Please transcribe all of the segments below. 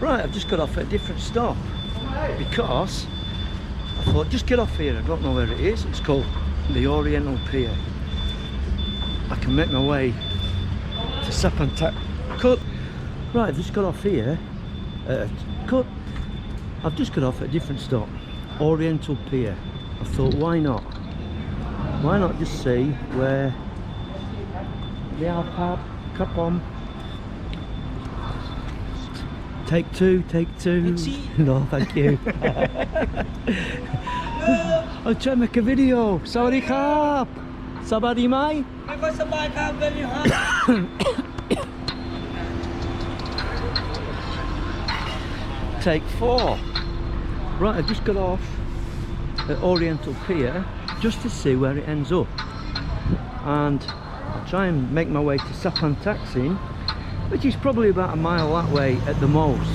Right, I've just got off at a different stop because I thought, just get off here. I don't know where it is. It's called the Oriental Pier. I can make my way to Sapantak. Cut. Right, I've just got off here. Cut. I've just got off at a different stop, Oriental Pier. I thought, why not? Why not just see where the Alpab, cup on. Take two. No, thank you. I'll try to make a video. Sawadee krap. Sabadi mai. Take 4. Right, I've just got off at Oriental Pier just to see where it ends up, and I'll try and make my way to Sapantaksin, which is probably about a mile that way at the most,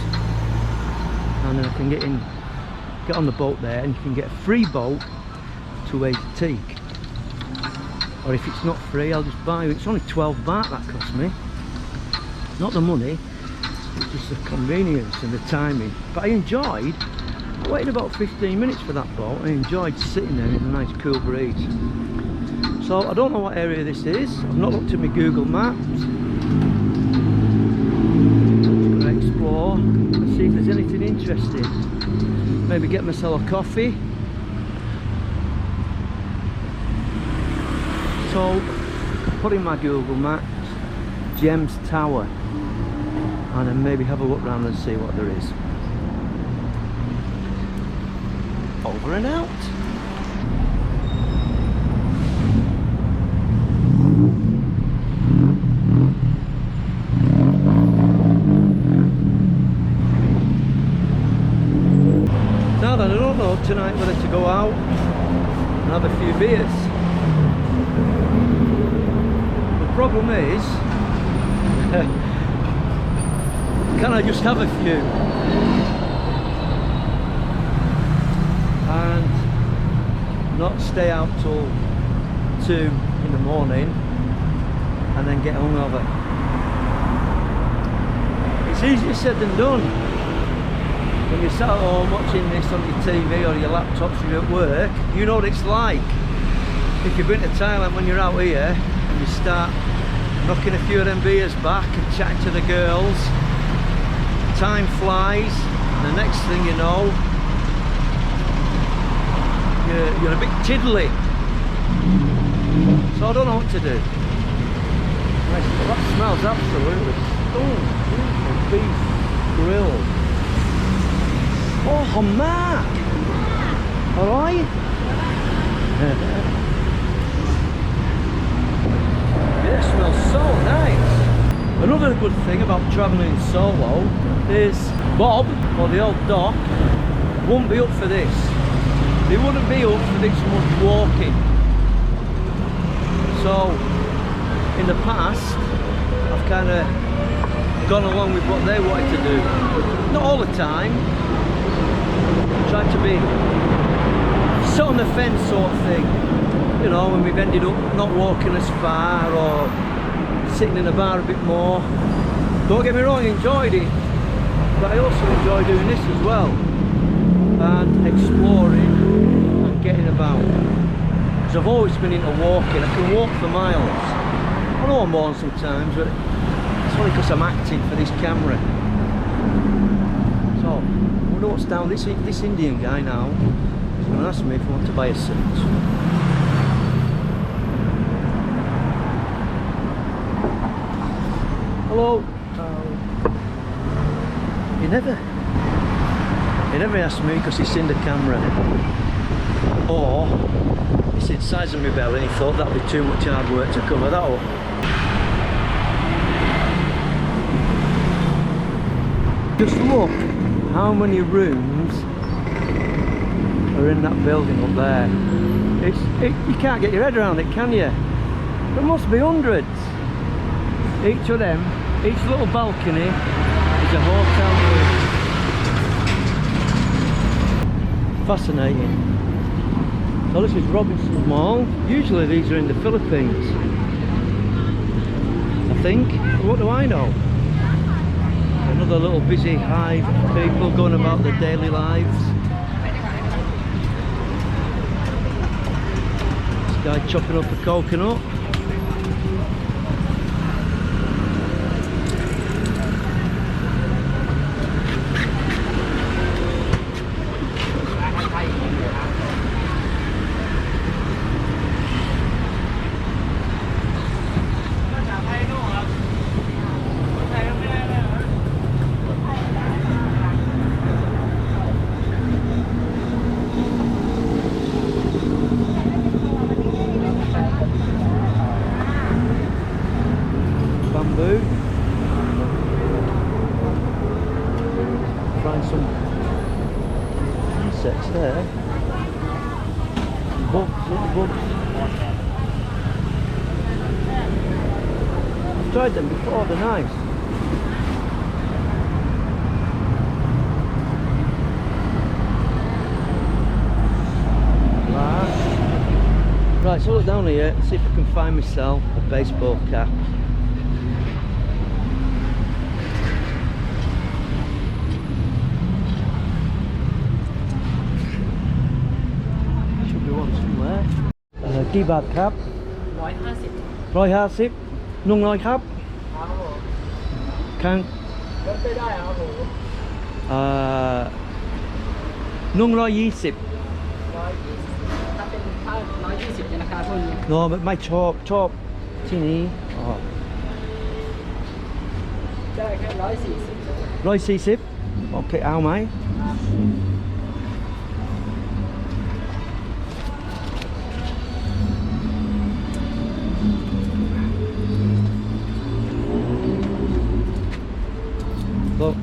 and then I can get on the boat there, and you can get a free boat to Asiatique, or if it's not free, I'll just buy it. It's only 12 baht that cost me, not the money, it's just the convenience and the timing. But I waited about 15 minutes for that boat. I enjoyed sitting there in a nice cool breeze. So I don't know what area this is. I've not looked at my Google Maps. I'm going to explore and see if there's anything interesting. Maybe get myself a coffee. So put in my Google Maps Gems Tower, and then maybe have a look around and see what there is. Over and out. Now then, I don't know tonight whether to go out and have a few beers. The problem is, can I just have a few and not stay out till 2 in the morning and then get hungover? It's easier said than done. When you're sat at home watching this on your TV or your laptops when you're at work, you know what it's like. If you've been to Thailand when you're out here and you start knocking a few of them beers back and chatting to the girls, time flies, and the next thing you know, you're a bit tiddly. So I don't know what to do. Nice. Well, that smells absolutely beautiful beef grill. Oh, Mark! Alright? Yeah, it smells so nice. Another good thing about travelling solo is Bob, or the old Doc, won't be up for this. They wouldn't be up for this much walking. So, in the past, I've kind of gone along with what they wanted to do. Not all the time. Tried to be sit on the fence sort of thing. You know, when we've ended up not walking as far or sitting in a bar a bit more. Don't get me wrong, I enjoyed it. But I also enjoy doing this as well. And exploring and getting about. Because I've always been into walking. I can walk for miles. I know I'm on sometimes, but it's only because I'm acting for this camera. So, I wonder what's down. This Indian guy now is going to ask me if I want to buy a suit. Hello. He never asked me because he's seen the camera, or he said size of my belly and he thought that'd be too much hard work to cover that up. Just look how many rooms are in that building up there. You can't get your head around it, can you? There must be hundreds. Each of them, each little balcony is a hotel room. Fascinating. So this is Robinson's Mall. Usually these are in the Philippines, I think. What do I know? Another little busy hive of people going about their daily lives. This guy chopping up a coconut. Bamboo. Find some insects there. Bugs, little bugs. I've tried them before, they're nice. Right, so look down here, see if I can find myself a baseball cap. Should be one somewhere.กี่บาทครับ150 100ครับข้างลดได้ครับผม120ถ้าเป็นถ้า120เนี่ยราคาเท่านี้ no ไม่ชอบที่นี้ได้แค่140โอเคเอาไหมLook.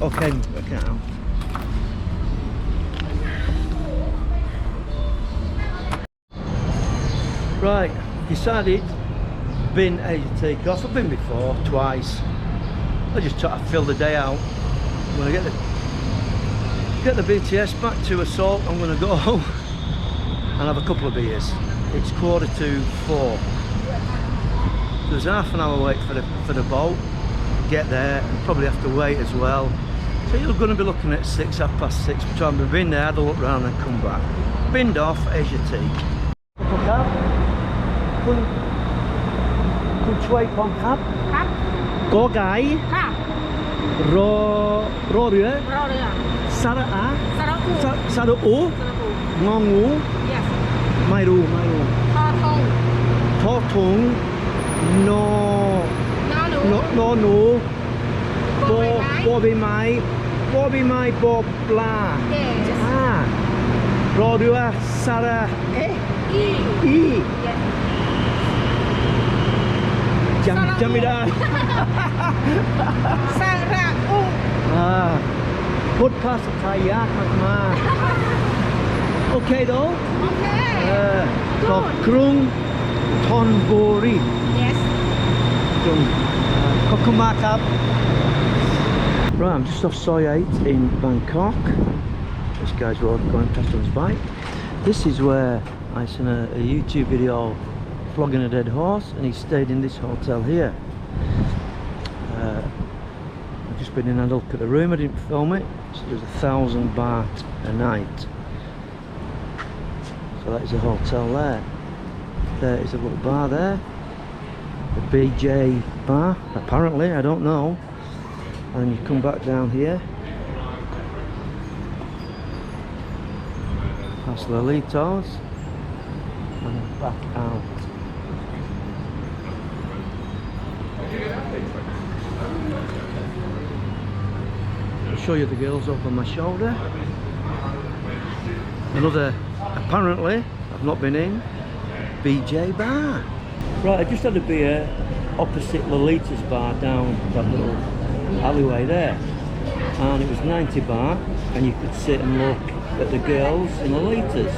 Okay now. Right, decided bin Asiatique off. I've been before twice. I just try to fill the day out. When I get the BTS back to Assault, I'm going to go home and have a couple of beers. It's 3:45. There's half an hour wait for the boat. Get there and probably have to wait as well. So you're going to be looking at 6, 6:30. Which I've been there, had a look round and come back. Binned off Asiatique. คุณช่วยผมครับครับกอไก่ค่ะรอเรือสระอาสระอูงองู yes ไม่รู้ทอทงนอหนูบอใบไม้บอปลารอเรือสระอีจำไม่ได้สระอูพูดภาษาไทยยากมากๆโอเคโดกรุงธนบุรี yes ขอบคุณมากครับ Right, I'm just off Soi 8 in Bangkok. This guy's going past on his bike. This is where I seen a YouTube video flogging a dead horse, and he stayed in this hotel here. I've just been in and look at the room. I didn't film it. So it was 1,000 baht a night. So that is a hotel there. There is a little bar there. The BJ bar, apparently, I don't know. And you come back down here. Past Lolita's. And back out. I'll show you the girls up on my shoulder. Another, apparently, I've not been in, BJ bar. Right, I just had a beer opposite Lolita's bar down that little alleyway there. And it was 90 baht, and you could sit and look at the girls in Lolita's.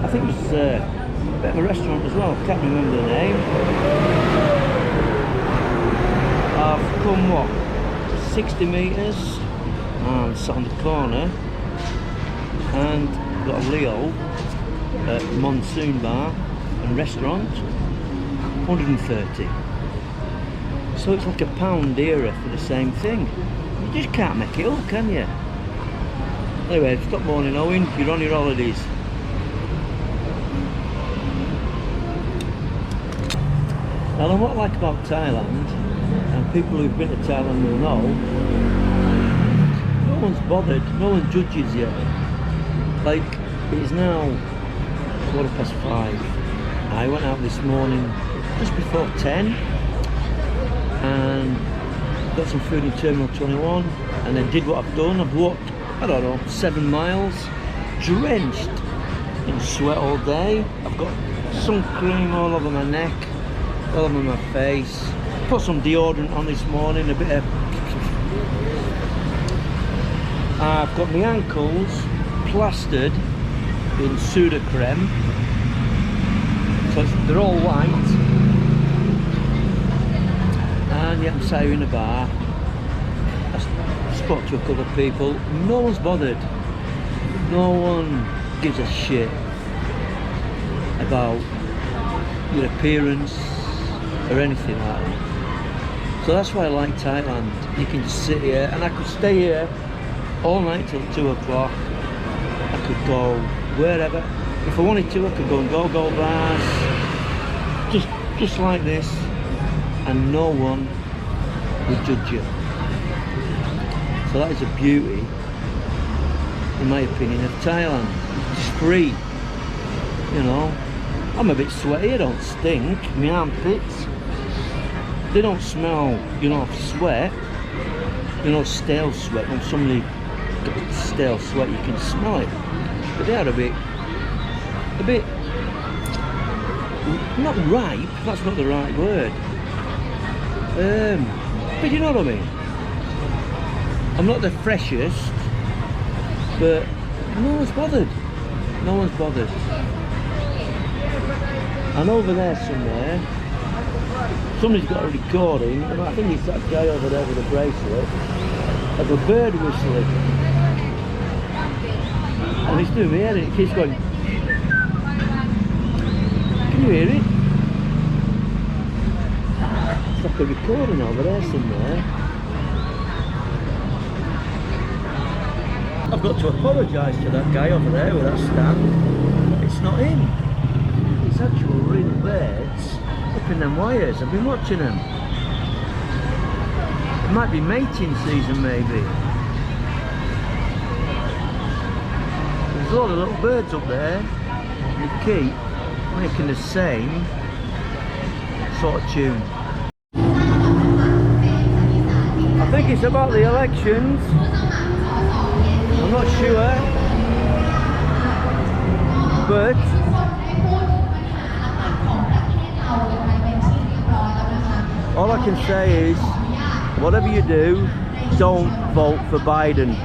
I think it was a bit of a restaurant as well, can't remember the name. I've come, 60 metres and sat on the corner and got a Leo at Monsoon Bar and restaurant, 130. So it's like £1 dearer for the same thing. You just can't make it up, can you? Anyway, stop moaning, Owen, you're on your holidays. Now, what I like about Thailand, and people who've been to Thailand will know, no one's bothered, no one judges you. Like, it is now 5:15. I went out this morning just before 10 and got some food in Terminal 21 and then did what I've done. I've walked, I don't know, 7 miles, drenched in sweat all day. I've got sun cream all over my neck, all over my face. Put some deodorant on this morning, a bit of... I've got my ankles plastered in Sudocreme, so they're all white. And yeah, I'm sat here in a bar. I spoke to a couple of people. No one's bothered. No one gives a shit about your appearance or anything like that. So that's why I like Thailand. You can just sit here, and I could stay here all night till 2 o'clock. I could go wherever. If I wanted to, I could go and go bars. Just like this, and no one would judge you. So that is the beauty, in my opinion, of Thailand. It's free, you know. I'm a bit sweaty, I don't stink. My armpits, they don't smell, you know, of sweat. You know, stale sweat. When somebody gets stale sweat, you can smell it. But they are a bit, not ripe, that's not the right word. But you know what I mean? I'm not the freshest, but no one's bothered. No one's bothered. And over there somewhere, somebody's got a recording, and I think it's that guy over there with a bracelet, of a bird whistling. And he's doing me, and it keeps going. Can you hear it? It's like a recording over there somewhere. I've got to apologise to that guy over there with that stand. It's not him. It's actual real birds up in them wires. I've been watching them. It might be mating season, maybe. There's a lot of little birds up there. They keep making the same sort of tune. I think it's about the elections. I'm not sure, but all I can say is, whatever you do, don't vote for Biden.